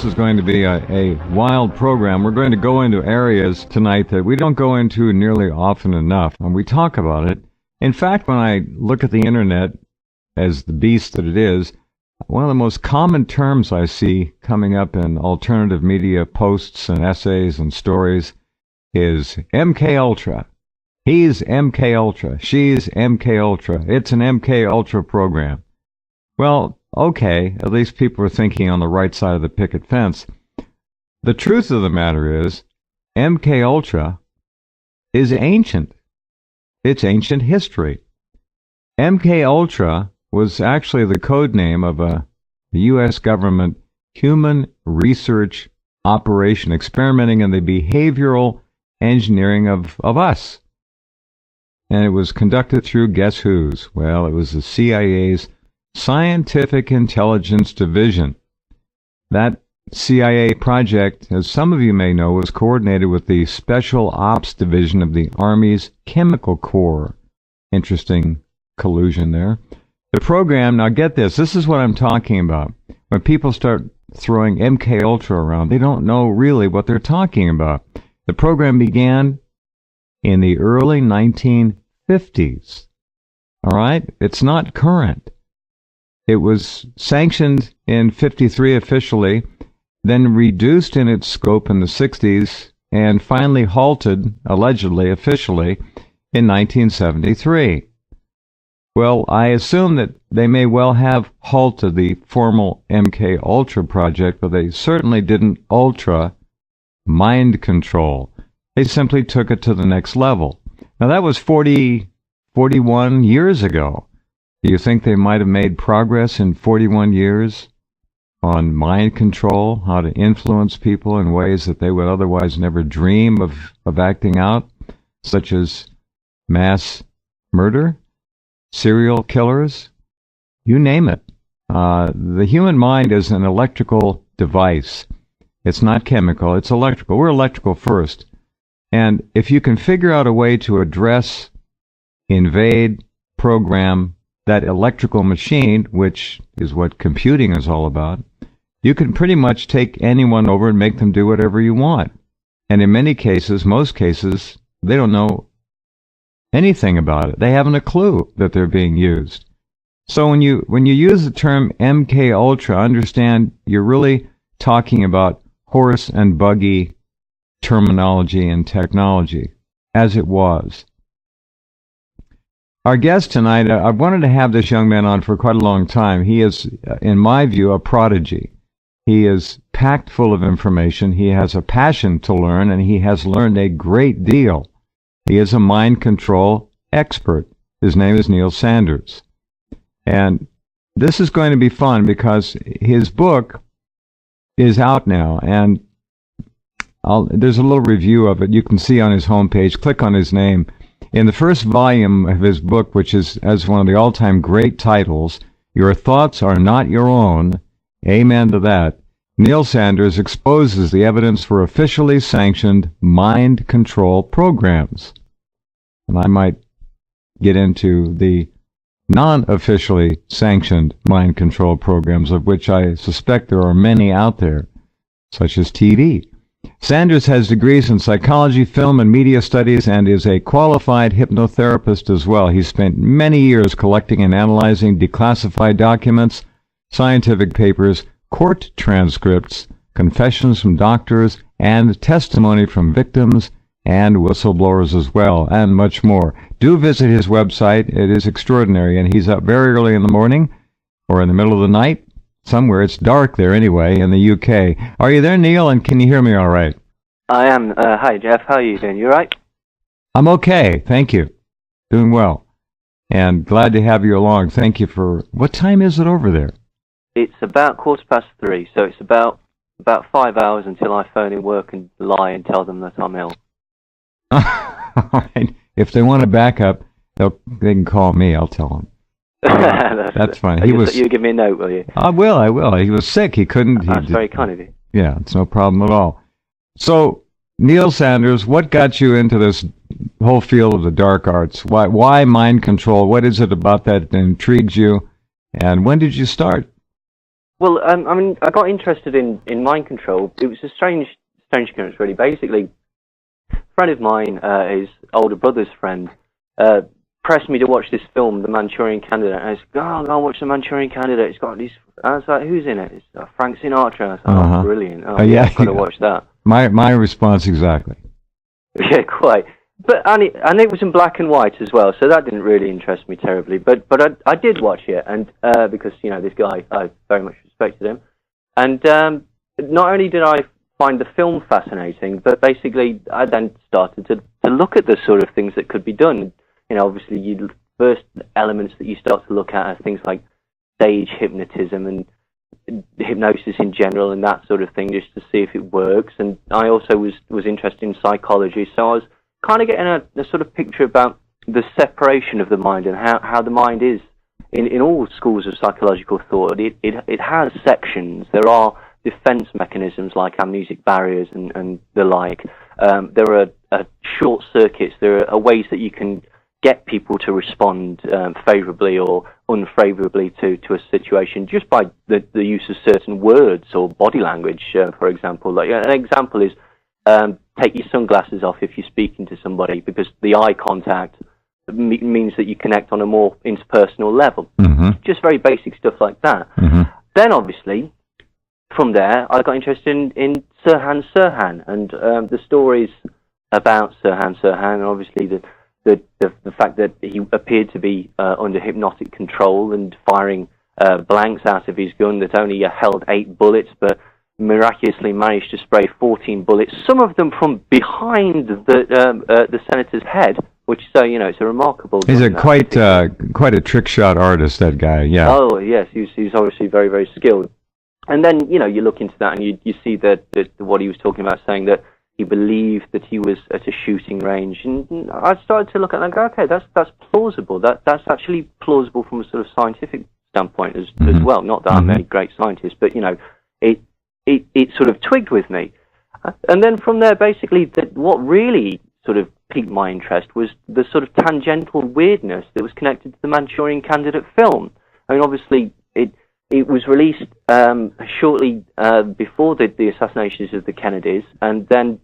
This is going to be a wild program. We're going to go into areas tonight that we don't go into nearly often enough, and we talk about it. In fact, when I look at the internet as the beast that it is, one of the most common terms I see coming up in alternative media posts and essays and stories is MK Ultra. He's MK Ultra. She's MK Ultra. It's an MK Ultra program. Well, okay, at least people are thinking on the right side of the picket fence. The truth of the matter is, MK Ultra is ancient. It's ancient history. MK Ultra was actually the code name of a U.S. government human research operation experimenting in the behavioral engineering of us. And it was conducted through guess whose? Well, it was the CIA's Scientific Intelligence Division. That CIA project, as some of you may know, was coordinated with the Special Ops Division of the Army's Chemical Corps. Interesting collusion there. The program, now get this is what I'm talking about. When people start throwing MK Ultra around, they don't know really what they're talking about. The program began in the early 1950s. All right? It's not current. It was sanctioned in 53 officially, then reduced in its scope in the 60s, and finally halted, allegedly, officially, in 1973. Well, I assume that they may well have halted the formal MK Ultra project, but they certainly didn't ultra mind control. They simply took it to the next level. Now, that was 41 years ago. Do you think they might have made progress in 41 years on mind control, how to influence people in ways that they would otherwise never dream of acting out, such as mass murder, serial killers, you name it? The human mind is an electrical device. It's not chemical, it's electrical. We're electrical first. And if you can figure out a way to address, invade, program that electrical machine, which is what computing is all about, you can pretty much take anyone over and make them do whatever you want. And in many cases, most cases, they don't know anything about it. They haven't a clue that they're being used. So when you use the term MK Ultra, understand you're really talking about horse and buggy terminology and technology, as it was. Our guest tonight, I wanted to have this young man on for quite a long time. He is, in my view, a prodigy. He is packed full of information. He has a passion to learn, and he has learned a great deal. He is a mind control expert. His name is Neil Sanders. And this is going to be fun because his book is out now, and there's a little review of it you can see on his homepage. Click on his name. In the first volume of his book, which is as one of the all-time great titles, Your Thoughts Are Not Your Own, amen to that, Neil Sanders exposes the evidence for officially sanctioned mind control programs. And I might get into the non-officially sanctioned mind control programs, of which I suspect there are many out there, such as TV. Sanders has degrees in psychology, film, and media studies, and is a qualified hypnotherapist as well. He spent many years collecting and analyzing declassified documents, scientific papers, court transcripts, confessions from doctors, and testimony from victims and whistleblowers as well, and much more. Do visit his website. It is extraordinary, and he's up very early in the morning or in the middle of the night. Somewhere. It's dark there anyway, in the UK. Are you there, Neil, and can you hear me all right? I am. Hi, Jeff. How are you doing? You all right? I'm okay, thank you. Doing well. And glad to have you along. Thank you for... What time is it over there? It's about 3:15, so it's about 5 hours until I phone in work and lie and tell them that I'm ill. All right. If they want a backup, they can call me. I'll tell them. That's fine. You give me a note, will you? I will. He was sick. He couldn't. That's very kind of you. Yeah, it's no problem at all. So, Neil Sanders, what got you into this whole field of the dark arts? Why mind control? What is it about that intrigues you? And when did you start? Well, I mean, I got interested in mind control. It was a strange occurrence, really. Basically, a friend of mine, his older brother's friend, pressed me to watch this film, The Manchurian Candidate. And I said, "Oh, go and watch The Manchurian Candidate. It's got these." I was like, "Who's in it?" It's Frank Sinatra. I was like, "Oh, brilliant! Oh, yeah, I've got to watch that." My response exactly. Yeah, quite. But and it was in black and white as well, so that didn't really interest me terribly. But I did watch it, and because this guy, I very much respected him, and not only did I find the film fascinating, but basically I then started to look at the sort of things that could be done. Obviously, first elements that you start to look at are things like stage hypnotism and hypnosis in general and that sort of thing, just to see if it works. And I also was interested in psychology, so I was kind of getting a sort of picture about the separation of the mind and how the mind is in all schools of psychological thought. It has sections. There are defense mechanisms like amnesic barriers and the like. There are short circuits. There are ways that you can get people to respond favorably or unfavorably to a situation just by the use of certain words or body language, for example. Like an example is take your sunglasses off if you're speaking to somebody, because the eye contact means that you connect on a more interpersonal level. Mm-hmm. Just very basic stuff like that. Mm-hmm. Then, obviously, from there, I got interested in Sirhan Sirhan and the stories about Sirhan Sirhan, and obviously the fact that he appeared to be under hypnotic control and firing blanks out of his gun that only held 8 bullets, but miraculously managed to spray 14 bullets, some of them from behind the senator's head, which it's a remarkable. He's quite a trick shot artist, that guy. Yeah. Oh yes, he's obviously very, very skilled. And then you look into that and you see that what he was talking about, saying that he believed that he was at a shooting range, and I started to look at that and go, okay, that's plausible. That's actually plausible from a sort of scientific standpoint as well. Not that I'm any great scientist, but it sort of twigged with me. And then from there, basically, what really sort of piqued my interest was the sort of tangential weirdness that was connected to the Manchurian Candidate film. I mean, obviously, it was released shortly before the assassinations of the Kennedys, and then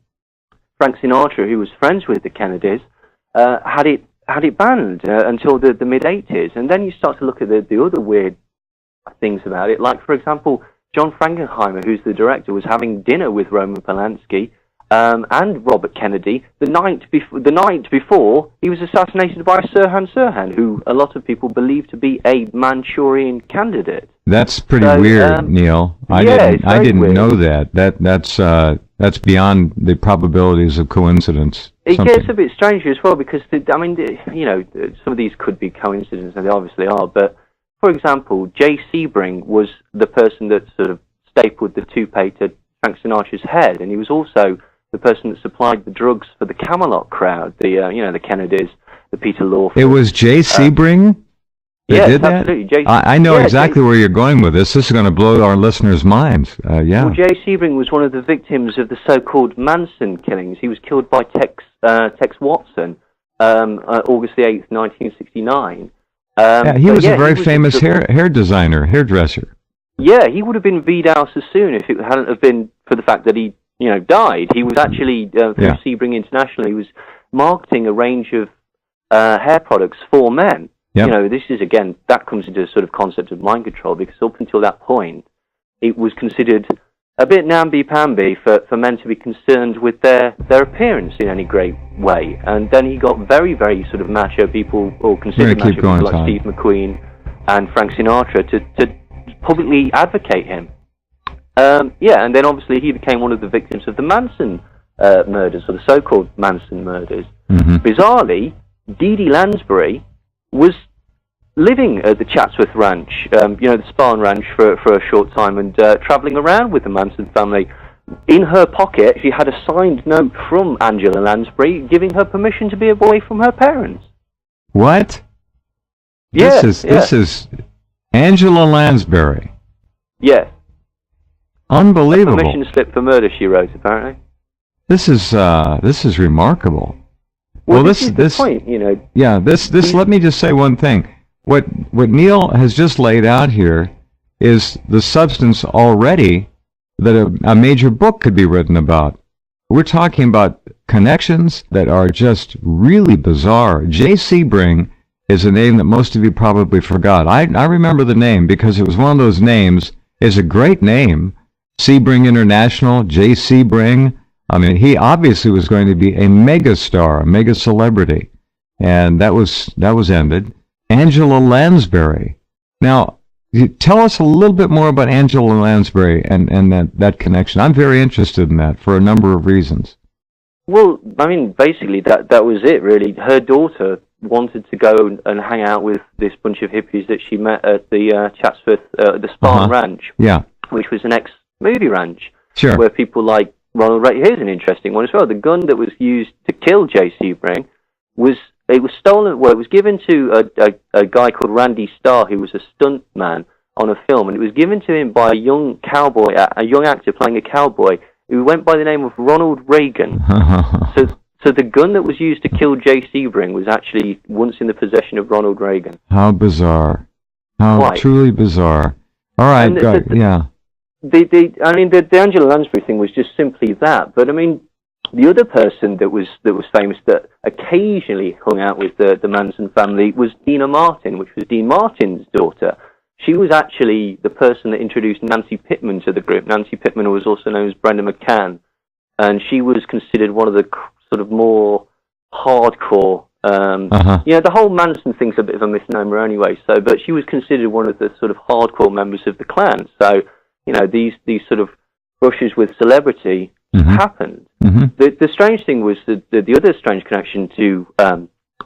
Frank Sinatra, who was friends with the Kennedys, had it banned until the mid-'80s. And then you start to look at the other weird things about it, like, for example, John Frankenheimer, who's the director, was having dinner with Roman Polanski and Robert Kennedy the night before he was assassinated by Sirhan Sirhan, who a lot of people believe to be a Manchurian candidate. That's pretty weird, Neil. I didn't weird. know that. That's beyond the probabilities of coincidence. It gets a bit strange as well, because some of these could be coincidences, and they obviously are. But for example, Jay Sebring was the person that sort of stapled the toupee to Frank Sinatra's head, and he was also the person that supplied the drugs for the Camelot crowd, the Kennedys, the Peter Lawford. It was Jay Sebring that did that? Absolutely. I know exactly where you're going with this. This is going to blow our listeners' minds. Yeah. Well, Jay Sebring was one of the victims of the so-called Manson killings. He was killed by Tex Watson, August the 8th, 1969. He was a very famous hairdresser. Yeah, he would have been Vied out as soon if it hadn't have been for the fact that he, died. He was actually, through Sebring International, he was marketing a range of hair products for men. Yep. This is, again, that comes into a sort of concept of mind control, because up until that point, it was considered a bit namby-pamby for men to be concerned with their appearance in any great way. And then he got very, very sort of macho people, or considered macho people like Steve McQueen and Frank Sinatra to publicly advocate him. And then obviously he became one of the victims of the Manson murders, or the so-called Manson murders. Mm-hmm. Bizarrely, Dee Dee Lansbury was living at the Chatsworth Ranch, the Spahn Ranch, for a short time, and travelling around with the Manson family. In her pocket, she had a signed note from Angela Lansbury giving her permission to be away from her parents. What? Yeah, This is Angela Lansbury. Yeah. Unbelievable. A permission slip for murder, she wrote, apparently. This is remarkable. Well, this is the point, Yeah, let me just say one thing. What Neil has just laid out here is the substance already that a major book could be written about. We're talking about connections that are just really bizarre. Jay Sebring is a name that most of you probably forgot. I remember the name because it was one of those names. It's a great name. Sebring International, Jay Sebring. I mean, he obviously was going to be a mega star, a mega celebrity. And that was ended. Angela Lansbury. Now, tell us a little bit more about Angela Lansbury and that connection. I'm very interested in that for a number of reasons. Well, I mean, basically, that was it, really. Her daughter wanted to go and hang out with this bunch of hippies that she met at the Chatsworth, the Spahn Ranch, which was an ex-movie ranch, where people like Ronald Reagan. Here's an interesting one as well. The gun that was used to kill Jay Sebring was stolen. Well, it was given to a guy called Randy Starr, who was a stunt man on a film, and it was given to him by a young cowboy, a young actor playing a cowboy who went by the name of Ronald Reagan. So the gun that was used to kill Jay Sebring was actually once in the possession of Ronald Reagan. How bizarre! How truly bizarre! All right, yeah. The Angela Lansbury thing was just simply that. But I mean, the other person that was famous that occasionally hung out with the Manson family was Dina Martin, which was Dean Martin's daughter. She was actually the person that introduced Nancy Pittman to the group. Nancy Pittman was also known as Brenda McCann, and she was considered one of the sort of more hardcore. The whole Manson thing's a bit of a misnomer anyway. So, but she was considered one of the sort of hardcore members of the Klan. So, these sort of brushes with celebrity happened. The strange thing was that the other strange connection to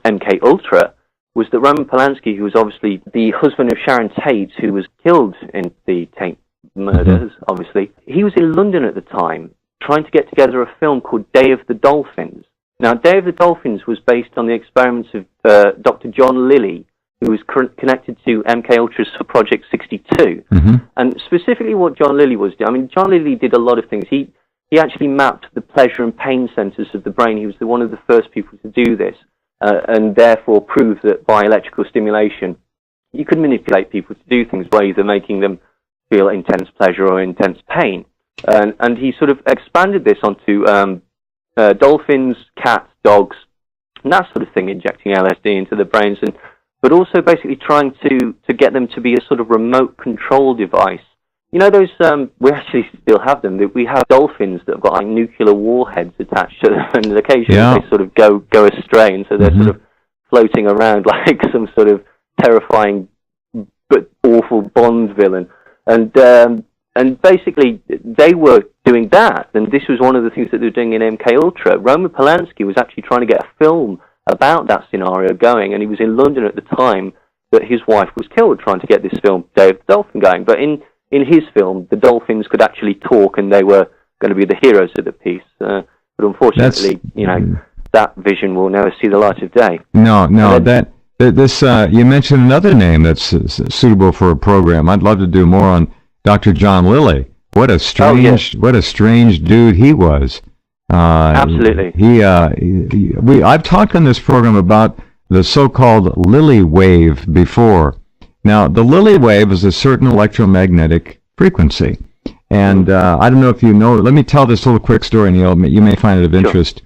MK Ultra was that Roman Polanski, who was obviously the husband of Sharon Tate, who was killed in the Tate murders, obviously, he was in London at the time trying to get together a film called Day of the Dolphins. Now, Day of the Dolphins was based on the experiments of Dr. John Lilly, who was connected to MK Ultra's for Project 62. And specifically what John Lilly was doing, I mean, John Lilly did a lot of things. He actually mapped the pleasure and pain centers of the brain. He was one of the first people to do this, and therefore proved that by electrical stimulation, you could manipulate people to do things by either making them feel intense pleasure or intense pain. And he sort of expanded this onto dolphins, cats, dogs, and that sort of thing, injecting LSD into the brains, but also basically trying to get them to be a sort of remote control device. You know those, we actually still have them. We have dolphins that have got like nuclear warheads attached to them, and occasionally they sort of go astray, and so they're sort of floating around like some sort of terrifying but awful Bond villain. And basically they were doing that, and this was one of the things that they were doing in MK Ultra. Roman Polanski was actually trying to get a film about that scenario going, and he was in London at the time that his wife was killed trying to get this film Day of the Dolphin going. But in his film, the dolphins could actually talk, and they were going to be the heroes of the piece. But unfortunately, that vision will never see the light of day. No, you mentioned another name that's suitable for a program. I'd love to do more on Dr. John Lilly. What a strange dude he was. Absolutely. I've talked on this program about the so-called Lilly wave before. Now, the Lilly wave is a certain electromagnetic frequency. And I don't know if you know, let me tell this little quick story, Neil. You may find it of interest.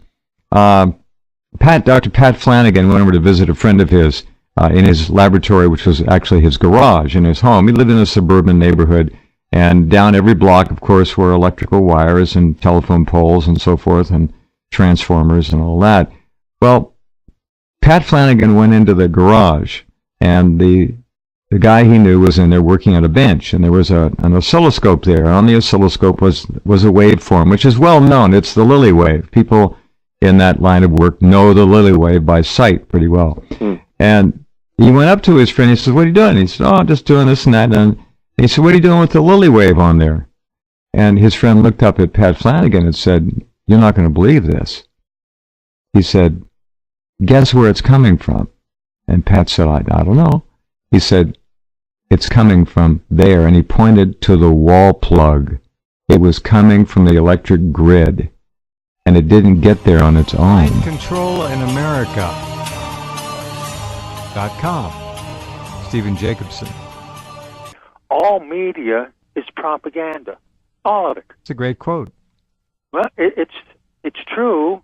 Dr. Pat Flanagan went over to visit a friend of his in his laboratory, which was actually his garage in his home. He lived in a suburban neighborhood, and down every block, of course, were electrical wires and telephone poles and so forth, and transformers and all that. Well, Pat Flanagan went into the garage, and the guy he knew was in there working on a bench, and there was an oscilloscope there. On the oscilloscope was a waveform, which is well known. It's the Lilly wave. People in that line of work know the Lilly wave by sight pretty well. And he went up to his friend. He said, "What are you doing?" He said, "Oh, I'm just doing this and that." And he said, "What are you doing with the Lilly wave on there?" And his friend looked up at Pat Flanagan and said, "You're not going to believe this." He said, "Guess where it's coming from?" And Pat said, I don't know. He said, "It's coming from there." And he pointed to the wall plug. It was coming from the electric grid. And it didn't get there on its own. ControlInAmerica.com. Stephen Jacobson. all media is propaganda. All of it. It's a great quote. Well, it's true,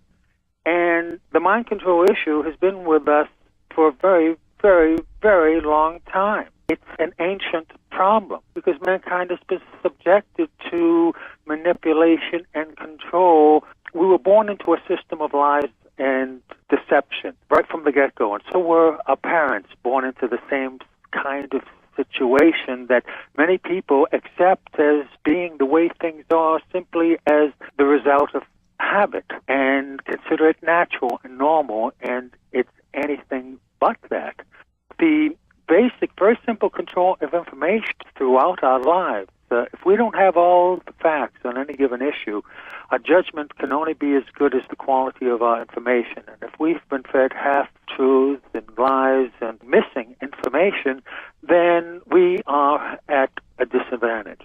and the mind control issue has been with us for a very, very, very long time. It's an ancient problem because mankind has been subjected to manipulation and control. We were born into a system of lies and deception right from the get-go, and so were our parents, born into the same kind of situation that many people accept as being the way things are simply as the result of habit and consider it natural and normal, and it's anything but that. The basic, very simple control of information throughout our lives. If we don't have all the facts on any given issue, our judgment can only be as good as the quality of our information. And if we've been fed half-truths and lies and missing information, then we are at a disadvantage.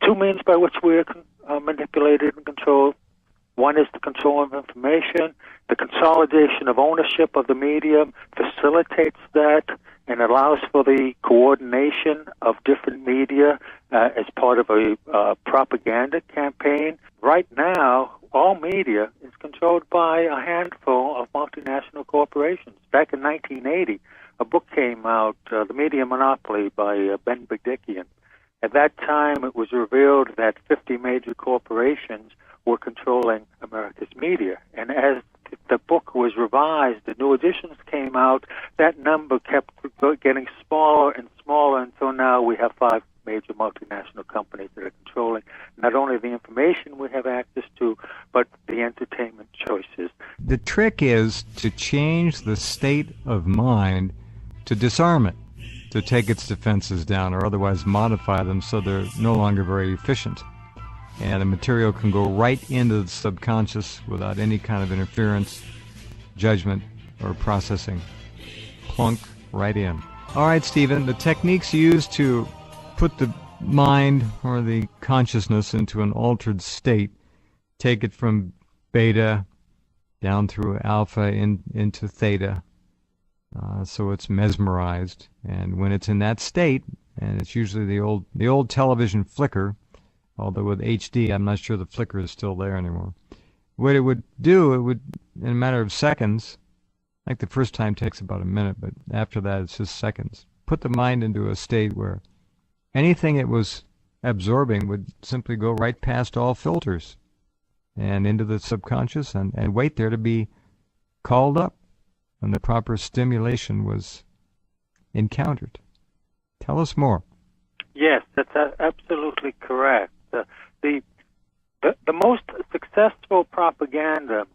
Two means by which we are manipulated and controlled. One is the control of information. The consolidation of ownership of the medium facilitates that and allows for the coordination of different media as part of a propaganda campaign. Right now, all media is controlled by a handful of multinational corporations. Back in 1980, a book came out, The Media Monopoly by Ben Bigdickian. At that time, it was revealed that 50 major corporations were controlling America's media. And as the book was revised, the new editions came out, that number kept getting smaller and smaller until now we have 5 major multinational companies that are controlling not only the information we have access to, but the entertainment choices. The trick is to change the state of mind to disarm it, to take its defenses down or otherwise modify them so they're no longer very efficient. And the material can go right into the subconscious without any kind of interference, judgment, or processing. Plunk right in. All right, Stephen, the techniques used to put the mind or the consciousness into an altered state, take it from beta down through alpha into theta, so it's mesmerized. And when it's in that state, and it's usually the old television flicker, although with HD, I'm not sure the flicker is still there anymore. What it would do, it would, in a matter of seconds, like the first time takes about a minute, but after that it's just seconds, put the mind into a state where anything it was absorbing would simply go right past all filters and into the subconscious and wait there to be called up when the proper stimulation was encountered. Tell us more. Yes, that's absolutely correct. The most successful propaganda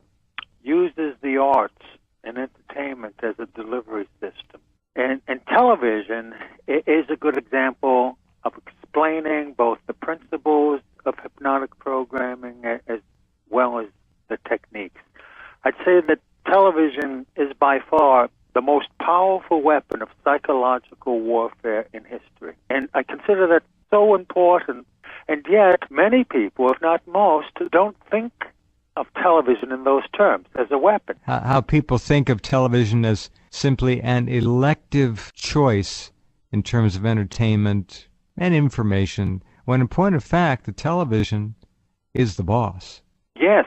uses the arts and entertainment as a delivery system. And television is a good example of explaining both the principles of hypnotic programming as well as the techniques. I'd say that television is by far the most powerful weapon of psychological warfare in history. And I consider that so important. And yet, many people, if not most, don't think of television in those terms, as a weapon. How people think of television as simply an elective choice in terms of entertainment and information, when in point of fact, the television is the boss. Yes,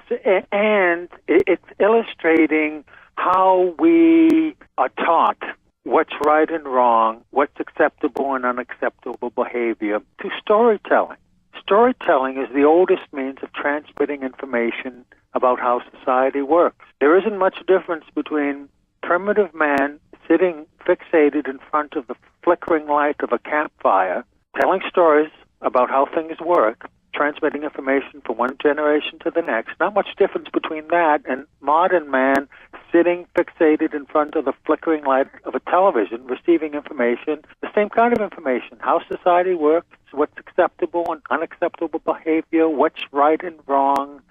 and it's illustrating how we are taught what's right and wrong, what's acceptable and unacceptable behavior, to storytelling. Storytelling is the oldest means of transmitting information about how society works. There isn't much difference between primitive man sitting fixated in front of the flickering light of a campfire, telling stories about how things work, transmitting information from one generation to the next. Not much difference between that and modern man sitting fixated in front of the flickering light of a television, receiving information, the same kind of information, how society works, what's acceptable and unacceptable behavior, what's right and wrong.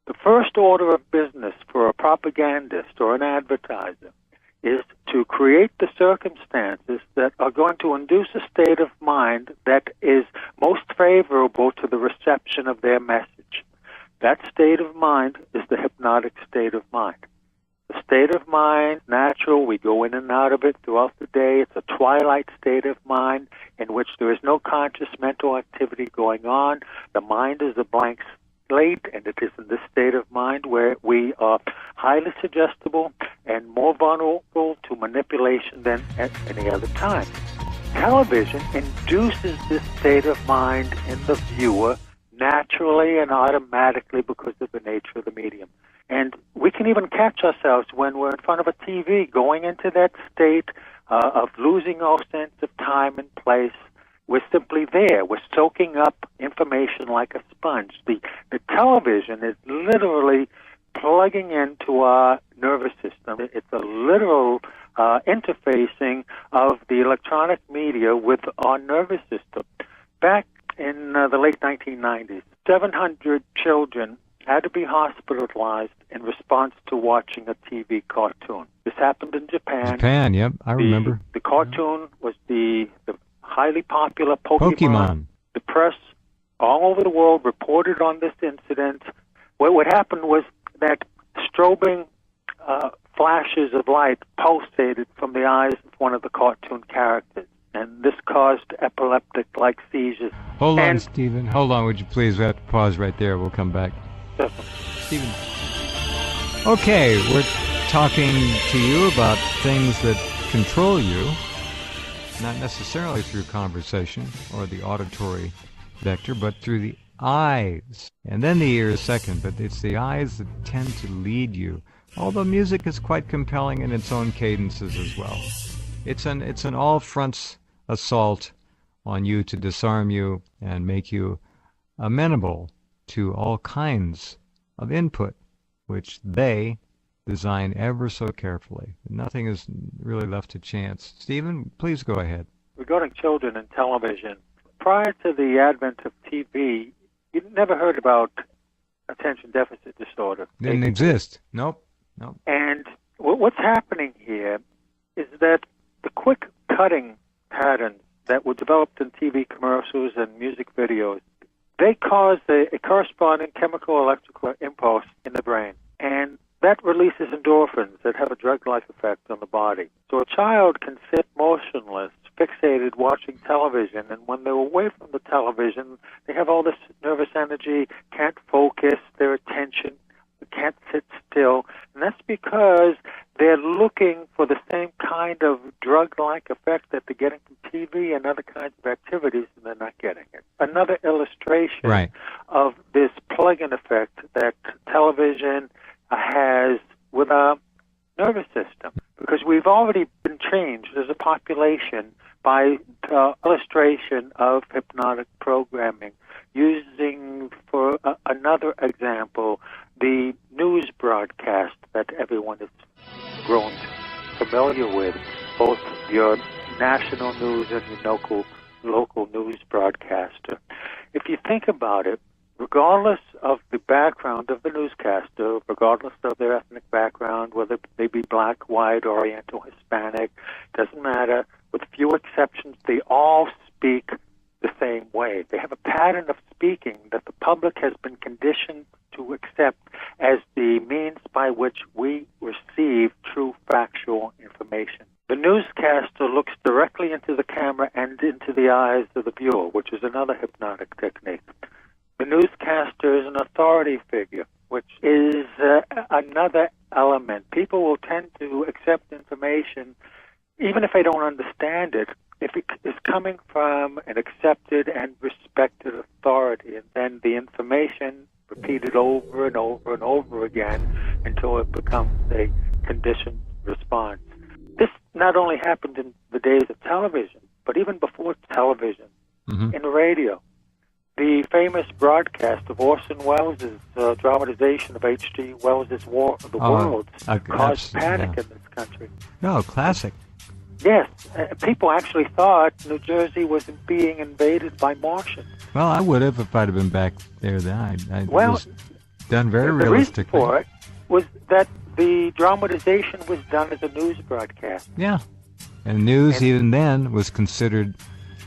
The first order of business for a propagandist or an advertiser is to create the circumstances that are going to induce a state of mind that is most favorable to the reception of their message. That state of mind is the hypnotic state of mind. The state of mind, natural. We go in and out of it throughout the day. It's a twilight state of mind in which there is no conscious mental activity going on. The mind is a blank slate, and it is in this state of mind where we are highly suggestible and more vulnerable to manipulation than at any other time. Television induces this state of mind in the viewer naturally and automatically because of the nature of the medium. And we can even catch ourselves when we're in front of a TV going into that state of losing all sense of time and place. We're simply there. We're soaking up information like a sponge. The television is literally plugging into our nervous system. It's a literal interfacing of the electronic media with our nervous system. Back in the late 1990s, 700 children had to be hospitalized in response to watching a TV cartoon. This happened in Japan. Japan, yep, I remember. The cartoon was the highly popular Pokemon. The press all over the world reported on this incident. What happened was that strobing flashes of light pulsated from the eyes of one of the cartoon characters, and this caused epileptic-like seizures. Hold on, Stephen. Hold on, would you please? We have to pause right there. We'll come back. Stephen. Okay, we're talking to you about things that control you, not necessarily through conversation or the auditory vector, but through the eyes. And then the ear is second, but it's the eyes that tend to lead you. Although music is quite compelling in its own cadences as well. It's an all fronts assault on you to disarm you and make you amenable to all kinds of input, which they design ever so carefully. Nothing is really left to chance. Stephen, please go ahead. Regarding children and television, prior to the advent of TV, you never heard about attention deficit disorder. Didn't exist. Nope. And what's happening here is that the quick cutting patterns that were developed in TV commercials and music videos, they cause a corresponding chemical electrical impulse in the brain. And that releases endorphins that have a drug-like effect on the body. So a child can sit motionless, fixated, watching television, and when they're away from the television, they have all this nervous energy, can't focus, their attention, can't sit still, and that's because they're looking for the same kind of drug-like effect that they're getting from TV and other kinds of activities, and they're not getting it. Another illustration of this plug-in effect that television has with our nervous system, because we've already been changed as a population by illustration of hypnotic programming. Using, for another example, the news broadcast that everyone has grown familiar with, both your national news and your local news broadcaster. If you think about it, regardless of the background of the newscaster, regardless of their ethnic background, whether they be black, white, Oriental, Hispanic, doesn't matter, with few exceptions, they all speak the same way. They have a pattern of speaking that the public has been conditioned to accept as the means by which we receive true factual information. The newscaster looks directly into the camera and into the eyes of the viewer, which is another hypnotic technique. The newscaster is an authority figure, which is another element. People will tend to accept information even if they don't understand it, if it is coming from an accepted and respected authority, and then the information repeated over and over and over again until it becomes a conditioned response. This not only happened in the days of television, but even before television, in radio. The famous broadcast of Orson Welles' dramatization of H.G. Wells' War of the Worlds caused panic in this country. No, classic. Yes, people actually thought New Jersey was being invaded by Martians. Well, I would have if I'd have been back there then. It was done very realistically. The reason for it was that the dramatization was done as a news broadcast. Yeah, and news even then was considered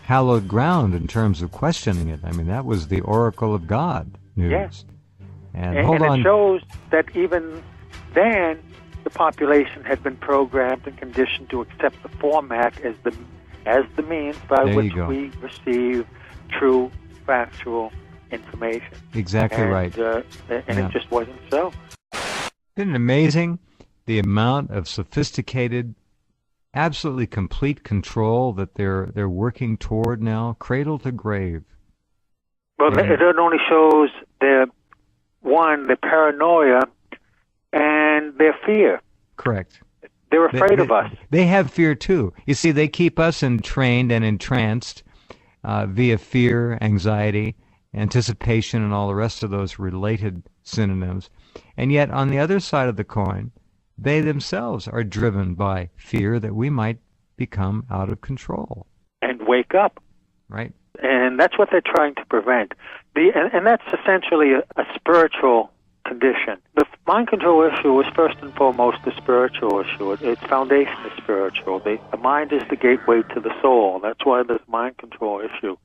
hallowed ground in terms of questioning it. I mean, that was the oracle of God, news. Yes. And it shows that even then, the the population had been programmed and conditioned to accept the format as the means by There which you go. we receive true, factual information. Exactly right. And Yeah. it just wasn't so. Isn't it amazing the amount of sophisticated, absolutely complete control that they're working toward now, cradle to grave? Well, Yeah. it only shows their paranoia and their fear. Correct. They're afraid of us. They have fear too. You see, they keep us entrained and entranced via fear, anxiety, anticipation, and all the rest of those related synonyms. And yet, on the other side of the coin, they themselves are driven by fear that we might become out of control. And wake up. Right? And that's what they're trying to prevent. And that's essentially a spiritual condition. The mind control issue is first and foremost a spiritual issue. Its foundation is spiritual. The mind is the gateway to the soul. That's why there's mind control issue.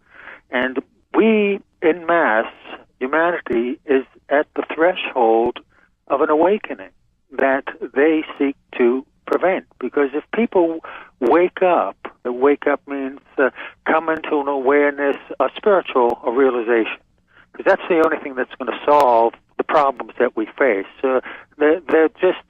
And we, en masse, humanity, is at the threshold of an awakening that they seek to prevent. Because if people wake up means come into an awareness, a spiritual realization. Because that's the only thing that's going to solve the problems that we face. They're just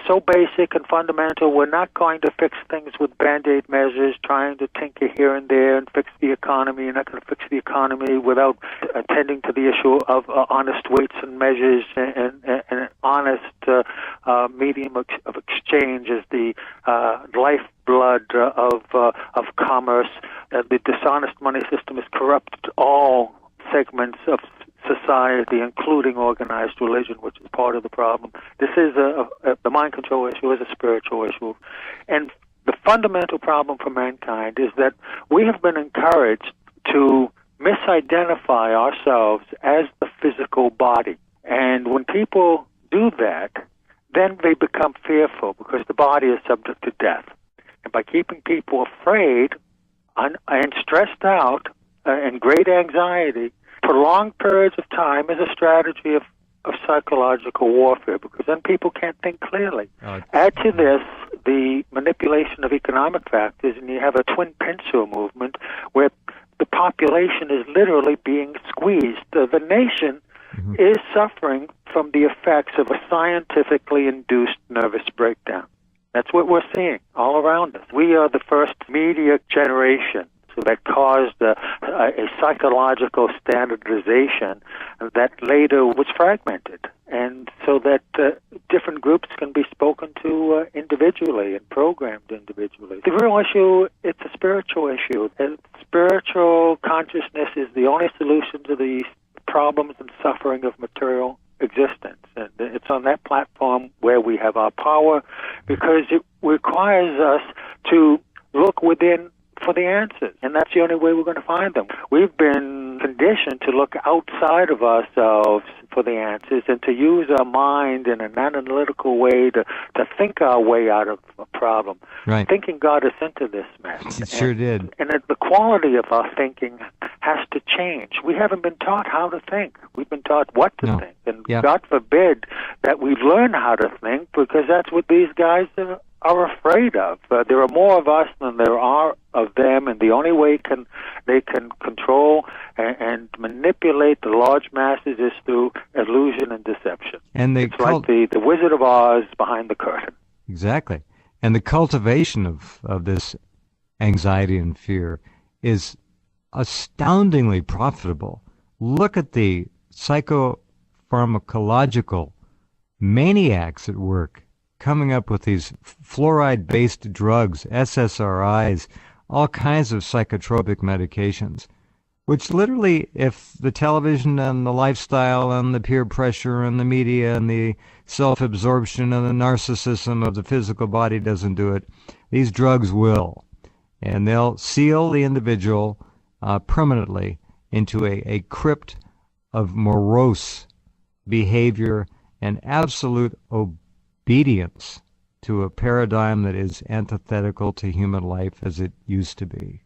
so basic and fundamental. We're not going to fix things with Band-Aid measures, trying to tinker here and there and fix the economy. You're not going to fix the economy without attending to the issue of honest weights and measures and an honest medium of exchange as the lifeblood of commerce. The dishonest money system has corrupted all segments of society, including organized religion, which is part of the problem. This is the mind control issue is a spiritual issue. And the fundamental problem for mankind is that we have been encouraged to misidentify ourselves as the physical body. And when people do that, then they become fearful because the body is subject to death. And by keeping people afraid and stressed out and great anxiety, prolonged periods of time is a strategy of psychological warfare, because then people can't think clearly. Add to this the manipulation of economic factors, and you have a twin pincer movement where the population is literally being squeezed. The nation is suffering from the effects of a scientifically induced nervous breakdown. That's what we're seeing all around us. We are the first media generation that caused a psychological standardization that later was fragmented, and so that different groups can be spoken to individually and programmed individually. The real issue, it's a spiritual issue. And spiritual consciousness is the only solution to the problems and suffering of material existence. And it's on that platform where we have our power, because it requires us to look within for the answers, and that's the only way we're going to find them. We've been conditioned to look outside of ourselves for the answers and to use our mind in an analytical way to think our way out of a problem. Right. Thinking got us into this mess. It sure did. And the quality of our thinking has to change. We haven't been taught how to think. We've been taught what to think. And God forbid that we learn how to think, because that's what these guys are afraid of. There are more of us than there are of them, and the only way they can control and manipulate the large masses is through illusion and deception. And it's like the Wizard of Oz behind the curtain. Exactly. And the cultivation of this anxiety and fear is astoundingly profitable. Look at the psychopharmacological maniacs at work coming up with these fluoride-based drugs, SSRIs, all kinds of psychotropic medications, which literally, if the television and the lifestyle and the peer pressure and the media and the self-absorption and the narcissism of the physical body doesn't do it, these drugs will. And they'll seal the individual permanently into a crypt of morose behavior and absolute obedience to a paradigm that is antithetical to human life as it used to be.